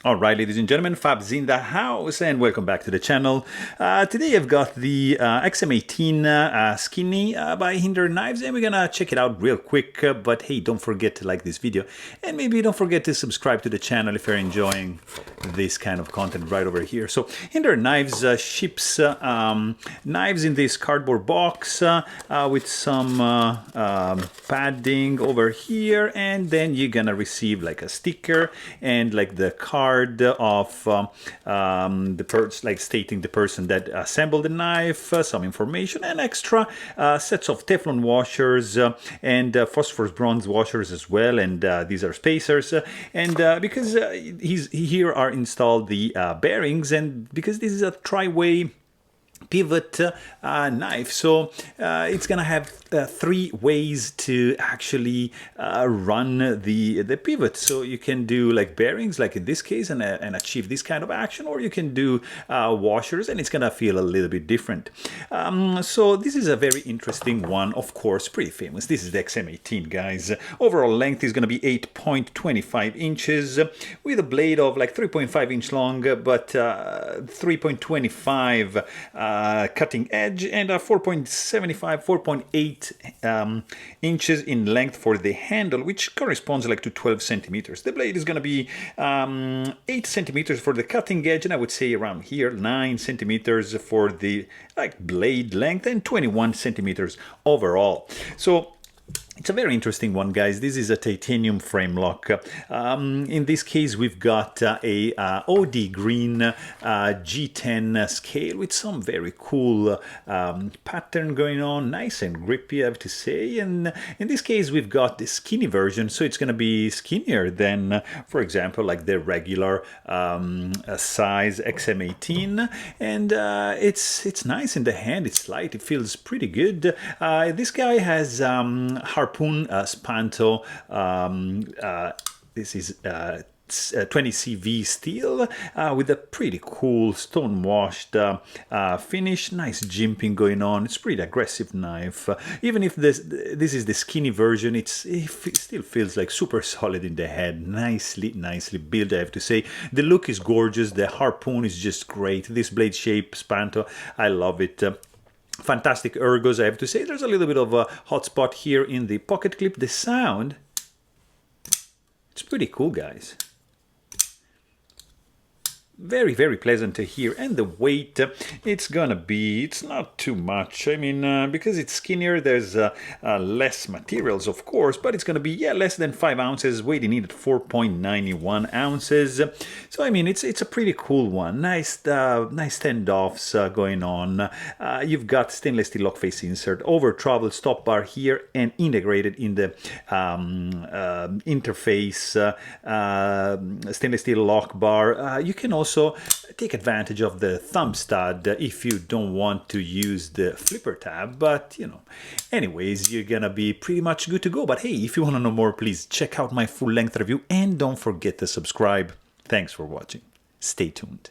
Alright, ladies and gentlemen, Fab's in the house, and welcome back to the channel. Today I've got the XM-18 Skinny by Hinderer Knives, and we're gonna check it out real quick. But hey, don't forget to like this video, and maybe don't forget to subscribe to the channel if you're enjoying this kind of content right over here. So Hinderer Knives ships knives in this cardboard box with some padding over here, and then you're gonna receive like a sticker and like the card of the person, like stating the person that assembled the knife, some information, and extra sets of Teflon washers and phosphorus bronze washers as well. And these are spacers, and because here are installed the bearings, and because this is a tri-way pivot knife, so it's gonna have 3 ways to actually run the pivot. So you can do like bearings, like in this case, and achieve this kind of action, or you can do washers, and it's gonna feel a little bit different. So this is a very interesting one, of course, pretty famous. This is the XM-18, guys. Overall length is gonna be 8.25 inches with a blade of like 3.5 inch long, but 3.25 cutting edge, and a 4.75, 4.8 inches in length for the handle, which corresponds like to 12 centimeters. The blade is going to be 8 centimeters for the cutting edge, and I would say around here 9 centimeters for the like blade length, and 21 centimeters overall. So it's a very interesting one, guys. This is a titanium frame lock. In this case, we've got a OD green G10 scale with some very cool pattern going on. Nice and grippy, I have to say. And in this case, we've got the skinny version, so it's going to be skinnier than, for example, like the regular size XM-18. And it's nice in the hand. It's light. It feels pretty good. This guy has harpoon spanto. This is 20 CV steel with a pretty cool stone washed finish. Nice jimping going on. It's pretty aggressive knife. Even if this is the skinny version, it still feels like super solid in the head. Nicely built, I have to say. The look is gorgeous. The harpoon is just great. This blade shape spanto, I love it. Fantastic ergos, I have to say. There's a little bit of a hot spot here in the pocket clip. The sound, it's pretty cool, guys. Very, very pleasant to hear. And the weight, it's not too much. I mean, because it's skinnier, there's less materials, of course, but it's gonna be, yeah, less than 5 ounces, weight in at 4.91 ounces. So, I mean, it's a pretty cool one. Nice standoffs going on. You've got stainless steel lock face insert, over travel stop bar here, and integrated in the interface stainless steel lock bar. You can also take advantage of the thumb stud if you don't want to use the flipper tab, but you know, anyways, you're gonna be pretty much good to go. But hey, if you want to know more, please check out my full-length review, and don't forget to subscribe. Thanks for watching. Stay tuned.